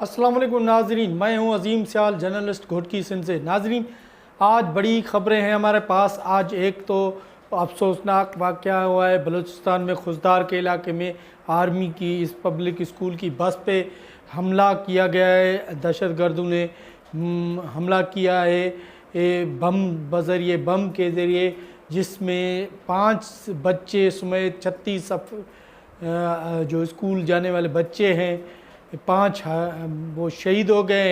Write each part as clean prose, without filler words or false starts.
अस्सलाम वालेकुम नाजरीन, मैं हूं अजीम सियाल, जर्नलिस्ट घोटकी सिंध से। नाजरीन, आज बड़ी ख़बरें हैं हमारे पास। आज एक तो अफसोसनाक वाक़या हुआ है बलूचिस्तान में खुजदार के इलाके में आर्मी की इस पब्लिक स्कूल की बस पे हमला किया गया है। दहशत गर्दों ने हमला किया है बज़रिए बम के ज़रिए, जिसमें 5 बच्चे समेत 36 जो स्कूल जाने वाले बच्चे हैं 5 वो शहीद हो गए।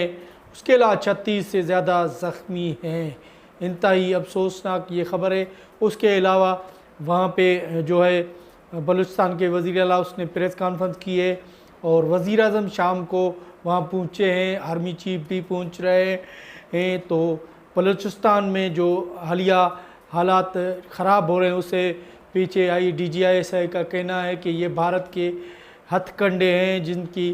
उसके अलावा 36 से ज़्यादा ज़ख्मी हैं। इंतहाई अफसोसनाक ये ख़बर है। उसके अलावा वहाँ पे जो है बलूचिस्तान के वज़ीर आला उसने प्रेस कॉन्फ्रेंस की है और वज़ीर आज़म शाम को वहाँ पहुँचे हैं, आर्मी चीफ भी पहुँच रहे हैं। तो बलूचिस्तान में जो हालिया हालात ख़राब हो रहे हैं उससे पीछे IDGISI का कहना है कि ये भारत के हथकंडे हैं, जिनकी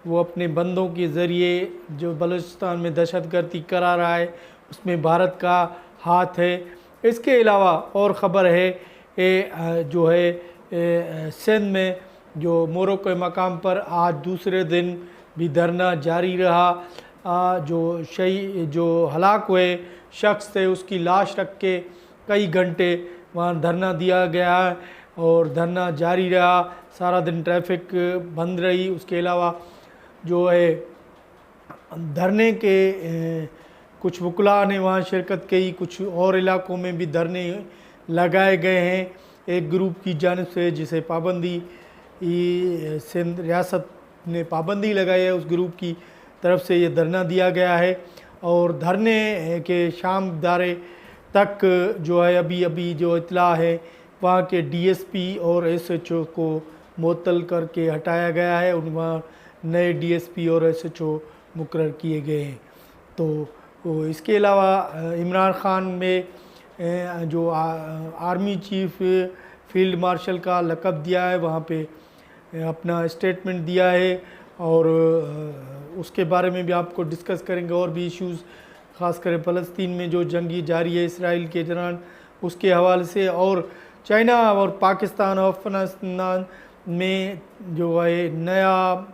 वो अपने बंदों के ज़रिए जो बलूचिस्तान में दहशतगर्दी करा रहा है उसमें भारत का हाथ है। इसके अलावा और ख़बर है जो है सिंध में जो मोरो के मकाम पर आज दूसरे दिन भी धरना जारी रहा। जो हलाक हुए शख्स थे उसकी लाश रख के कई घंटे वहाँ धरना दिया गया है और धरना जारी रहा। सारा दिन ट्रैफिक बंद रही। उसके अलावा जो है धरने के कुछ वकला ने वहाँ शिरकत की। कुछ और इलाकों में भी धरने लगाए गए हैं एक ग्रुप की जानिब से, जिसे पाबंदी सिंध रियासत ने पाबंदी लगाई है, उस ग्रुप की तरफ से ये धरना दिया गया है। और धरने के शाम दारे तक जो है अभी जो इतला है वहाँ के DSP और SHO को मुअत्तल करके हटाया गया है। वहाँ नए DSP और SHO मुकर्रर किए गए हैं। तो इसके अलावा इमरान खान में जो आर्मी चीफ फील्ड मार्शल का लक़ब दिया है, वहाँ पे अपना स्टेटमेंट दिया है और उसके बारे में भी आपको डिस्कस करेंगे। और भी इश्यूज़ ख़ासकर फ़लस्तीन में जो जंगी जारी है इसराइल के दौरान, उसके हवाले से, और चाइना और पाकिस्तान और अफ़गानिस्तान में जो है नया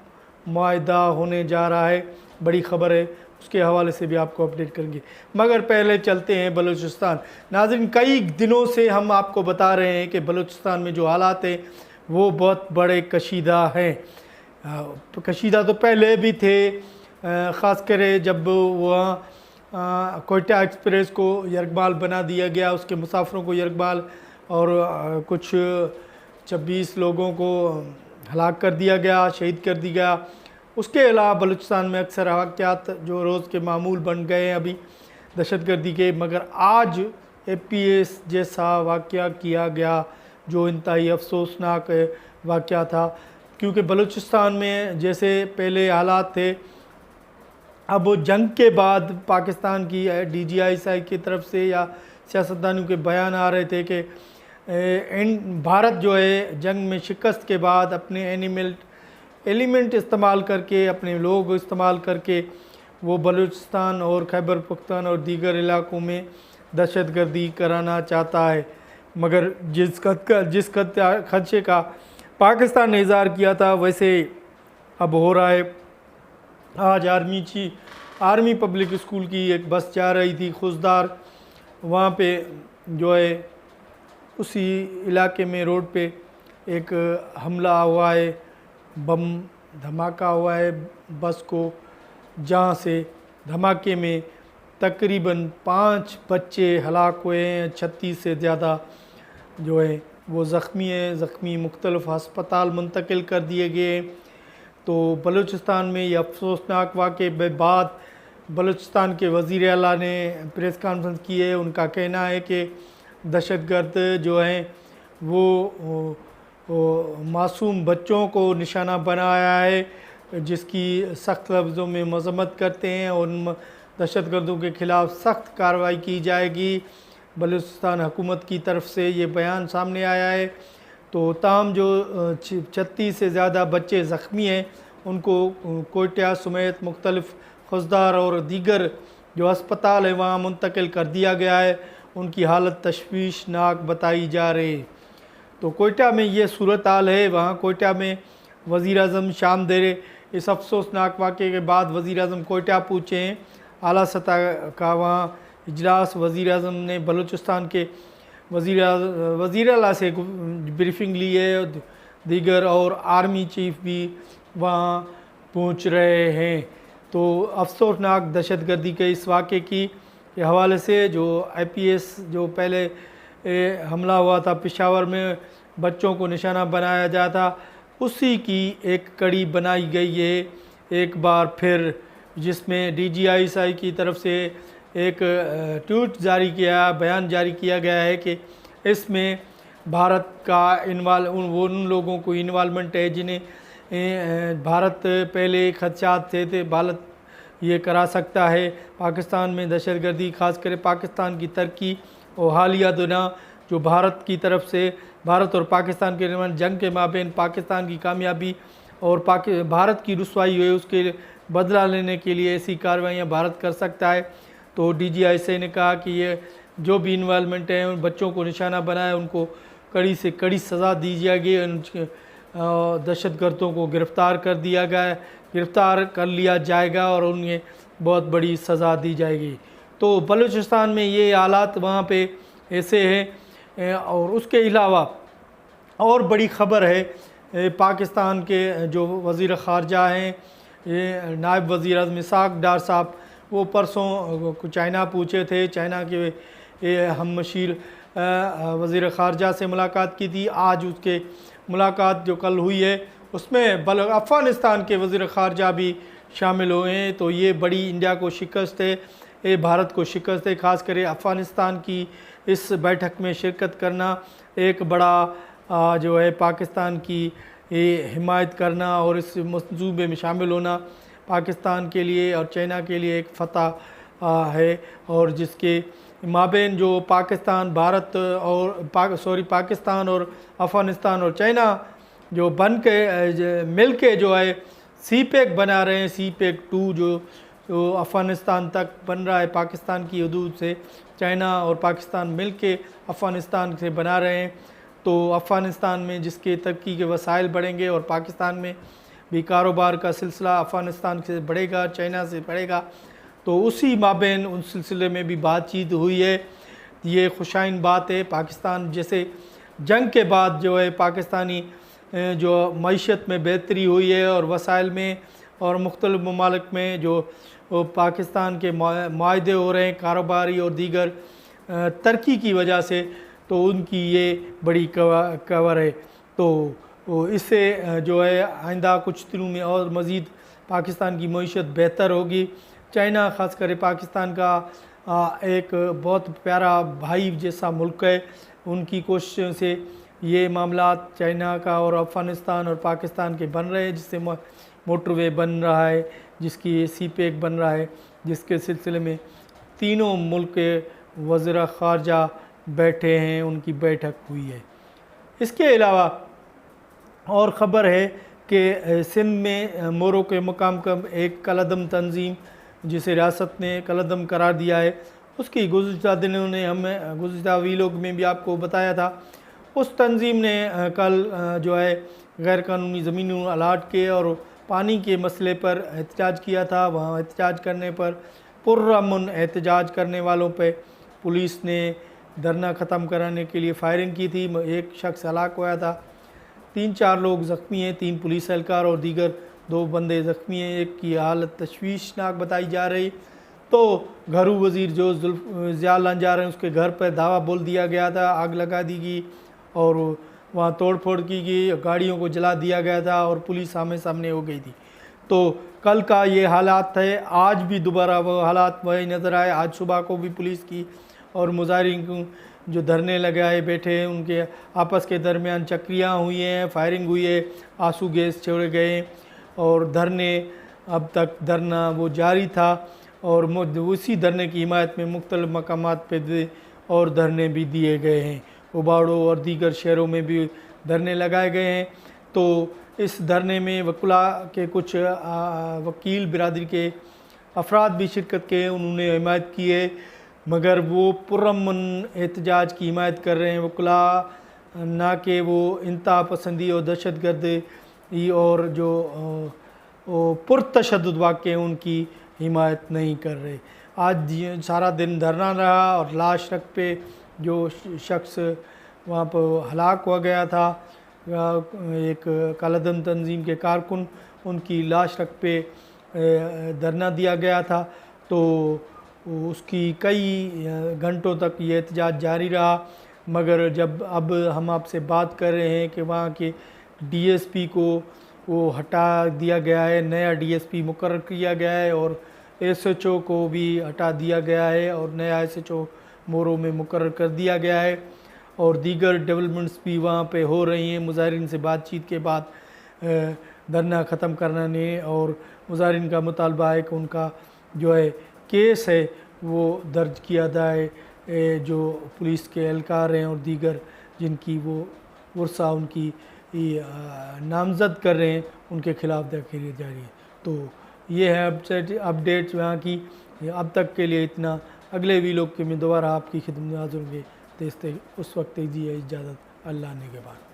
मुआहदा होने जा रहा है, बड़ी ख़बर है, उसके हवाले से भी आपको अपडेट करेंगे। मगर पहले चलते हैं बलूचिस्तान। नाज़रीन, कई दिनों से हम आपको बता रहे हैं कि बलूचिस्तान में जो हालात हैं वो बहुत बड़े कशीदा हैं। तो कशीदा तो पहले भी थे, ख़ासकर जब वहाँ कोयटा एक्सप्रेस को यरगमाल बना दिया गया, उसके मुसाफिरों को यरगमाल और कुछ 26 लोगों को हलाक कर दिया गया, शहीद कर दिया गया। उसके अलावा बलूचिस्तान में अक्सर वाक़यात जो रोज़ के मामूल बन गए हैं अभी दहशतगर्दी के। मगर आज APS जैसा वाक़या किया गया जो इंतहाई अफसोसनाक वाक़या था, क्योंकि बलूचिस्तान में जैसे पहले हालात थे, अब वो जंग के बाद पाकिस्तान की DGISI की तरफ से या सियासतदानों के बयान आ रहे थे कि भारत जो है जंग में शिकस्त के बाद अपने एलिमेंट इस्तेमाल करके, अपने लोग इस्तेमाल करके वो बलूचिस्तान और खैबर पख्तूनख्वा और दीगर इलाकों में दहशतगर्दी कराना चाहता है। मगर जिस खदशे का पाकिस्तान ने इज़हार किया था वैसे अब हो रहा है। आज आर्मी पब्लिक स्कूल की एक बस जा रही थी खुजदार, वहाँ पे जो है उसी इलाके में रोड पे एक हमला हुआ है, बम धमाका हुआ है बस को, जहाँ से धमाके में तकरीबन 5 बच्चे हलाक हुए हैं। 36 से ज़्यादा जो है वो ज़ख्मी हैं। ज़ख्मी मुख्तलिफ़ अस्पताल मुंतकिल कर दिए गए। तो बलूचिस्तान में ये अफसोसनाक वाक़े के बाद बलूचिस्तान के वज़ीर आला ने प्रेस कॉन्फ्रेंस की है। उनका कहना है कि दहशतगर्द जो हैं वो मासूम बच्चों को निशाना बनाया है, जिसकी सख्त लफ्ज़ों में मज़म्मत करते हैं और उन दहशतगर्दों के ख़िलाफ़ सख्त कार्रवाई की जाएगी। बलूचिस्तान हुकूमत की तरफ से ये बयान सामने आया है। तो ताहम जो 36 से ज़्यादा बच्चे ज़ख्मी हैं उनको कोयटा समेत मुख्तलिफ़ खुजदार और दीगर जो अस्पताल है वहाँ मुंतकिल कर दिया गया है। उनकी हालत तशवीशनाक बताई जा रही है। तो कोयटा में ये सूरत हाल है। वहाँ कोयटा में वज़ीर आज़म शाम इस अफसोसनाक वाक़े के बाद वज़ीर-ए-आज़म कोयटा पहुँचे हैं। आला सतह का वहाँ इजलास, वज़ीर-ए-आज़म ने बलूचिस्तान के वज़ीर आला से ब्रीफिंग ली है, दीगर और आर्मी चीफ भी वहाँ पहुँच रहे हैं। तो अफसोसनाक दहशतगर्दी के इस वाक़े की हवाले से जो IPS जो पहले हमला हुआ था पेशावर में, बच्चों को निशाना बनाया जाता था, उसी की एक कड़ी बनाई गई है एक बार फिर, जिसमें DGISI की तरफ से एक ट्वीट जारी किया, बयान जारी किया गया है कि इसमें भारत का उन लोगों को इन्वॉल्वमेंट है जिन्हें भारत पहले खदशात थे भारत ये करा सकता है पाकिस्तान में दहशतगर्दी, खासकर पाकिस्तान की तरक्की और हालिया दिनों जो भारत की तरफ से भारत और पाकिस्तान के दरमियान जंग के माबेन पाकिस्तान की कामयाबी और भारत की रुसवाई हुई उसके बदला लेने के लिए ऐसी कार्रवाइयाँ भारत कर सकता है। तो DGISI ने कहा कि ये जो भी इन्वॉल्वमेंट है उन बच्चों को निशाना बनाए, उनको कड़ी से कड़ी सज़ा दी जाएगी, दहशतगर्दों को गिरफ़्तार कर लिया जाएगा और उन्हें बहुत बड़ी सज़ा दी जाएगी। तो बलूचिस्तान में ये हालात वहाँ पे ऐसे हैं। और उसके अलावा और बड़ी ख़बर है, पाकिस्तान के जो वज़ीर ख़ारजा हैं, ये नायब वज़ीर आज़म इसहाक़ डार साहब, वो परसों चाइना पूछे थे, चाइना के हमशीर वज़ीर ख़ारजा से मुलाकात की थी। आज उसके मुलाकात जो कल हुई है उसमें अफ़गानिस्तान के वज़ीर ख़ारजा भी शामिल हुए हैं। तो ये बड़ी इंडिया को शिकस्त है, ये भारत को शिकस्त है, ख़ास कर अफ़गानिस्तान की इस बैठक में शिरकत करना एक बड़ा जो है पाकिस्तान की हिमायत करना और इस मंसूबे में शामिल होना पाकिस्तान के लिए और चाइना के लिए एक फ़तह है। और जिसके माबेन जो पाकिस्तान पाकिस्तान और अफ़गानिस्तान और चाइना जो मिल के जो है CPEC बना रहे हैं, CPEC 2 जो अफ़गानिस्तान तक बन रहा है, पाकिस्तान की हदूद से चाइना और पाकिस्तान मिल के अफ़गानिस्तान से बना रहे हैं। तो अफ़गानिस्तान में जिसके तरक्की के वसाइल बढ़ेंगे और पाकिस्तान में भी कारोबार का सिलसिला अफ़गानिस्तान से बढ़ेगा, चाइना से बढ़ेगा। तो उसी माबेन उन सिलसिले में भी बातचीत हुई है। ये खुशाइन बात है। पाकिस्तान जैसे जंग के बाद जो है पाकिस्तानी जो मईशत में बेहतरी हुई है और वसाइल में और मुख्तलिफ़ ममालिक में जो पाकिस्तान के मुआहदे हो रहे हैं कारोबारी और दीगर तरक्की की वजह से, तो उनकी ये बड़ी कवर है। तो इससे जो है आइंदा कुछ दिनों में और मज़ीद पाकिस्तान की मईशत बेहतर होगी। चाइना ख़ास कर पाकिस्तान का एक बहुत प्यारा भाई जैसा मुल्क है, उनकी कोशिशों से ये मामला चाइना का और अफ़गानिस्तान और पाकिस्तान के बन रहे हैं, जिससे मोटरवे बन रहा है, जिसकी CPEC बन रहा है, जिसके सिलसिले में तीनों मुल्क के वज़ीर ख़ारजा बैठे हैं, उनकी बैठक हुई है। इसके अलावा और ख़बर है कि सिंध में मोरो के मुकाम का एक कलअदम तंजीम जिसे रियासत ने कलअदम करार दिया है, उसकी गुज़िश्ता दिनों ने हमें गुज़िश्ता वीलॉग में भी आपको बताया था। उस तंजीम ने कल जो है गैर कानूनी ज़मीनों अलाट के और पानी के मसले पर एहतजाज किया था। वहाँ एहतजाज करने पर पुरअमन एहतजाज करने वालों पे पुलिस ने धरना ख़त्म कराने के लिए फायरिंग की थी। एक शख्स हलाक हुआ था, 3-4 लोग ज़ख्मी हैं, 3 पुलिस एहलकार और दीगर 2 बंदे ज़ख्मी हैं। एक की हालत तशवीशनाक बताई जा रही। तो घरू वज़ीर जो ज़िया लंजार हैं उसके घर पर धावा बोल दिया गया था, आग लगा दी गई और वहाँ तोड़ फोड़ की गई, गाड़ियों को जला दिया गया था और पुलिस आमने सामने हो गई थी। तो कल का ये हालात है, आज भी दोबारा वो हालात वही नज़र आए। आज सुबह को भी पुलिस की और मुजाहिरीन को जो धरने लगाए बैठे हैं उनके आपस के दरमियान चक्रियाँ हुई हैं, फायरिंग हुई है, आंसू गैस छोड़े गए और धरने अब तक धरना वो जारी था। और उसी धरने की हिमायत में मुख्तलिफ़ मकामात पे और धरने भी दिए गए हैं। उबाड़ो और दीगर शहरों में भी धरने लगाए गए हैं। तो इस धरने में वकुला के कुछ वकील बिरादरी के अफराद भी शिरकत के, उन्होंने हिमायत की है, मगर वो पुरअमन एहतजाज की हिमायत कर रहे हैं वकुला, ना कि वो इंतहा पसंदी और दहशतगर्दी और जो पुरतशद्दुद वाक़े उनकी हिमायत नहीं कर रहे। आज सारा दिन धरना रहा और लाश रख पे जो शख्स वहाँ पर हलाक हो गया था, एक कालाधन तंजीम के कारकुन, उनकी लाश रख पे धरना दिया गया था। तो उसकी कई घंटों तक ये एहतजाज जारी रहा, मगर जब अब हम आपसे बात कर रहे हैं कि वहाँ के डीएसपी को वो हटा दिया गया है, नया डीएसपी मुकर्रर किया गया है और एसएचओ को भी हटा दिया गया है और नया एसएचओ मोरो में मुकर्रर कर दिया गया है और दीगर डेवलपमेंट्स भी वहाँ पे हो रही हैं। मुजाहिरीन से बातचीत के बाद धरना ख़त्म करने और मुजाहिरीन का मुतालबा है कि उनका जो है केस है वो दर्ज किया जाए, जो पुलिस के एहलकार हैं और दीगर जिनकी वो वर्सा उनकी नामज़द कर रहे हैं उनके ख़िलाफ़ तहरीर जारी है। तो ये है अपडेट्स यहाँ की। अब तक के लिए इतना। अगले वीडियो के में दोबारा आपकी खिदमत में हाज़िर होंगे। उस वक्त दीजिए इजाज़त, अल्लाह ने के बाद।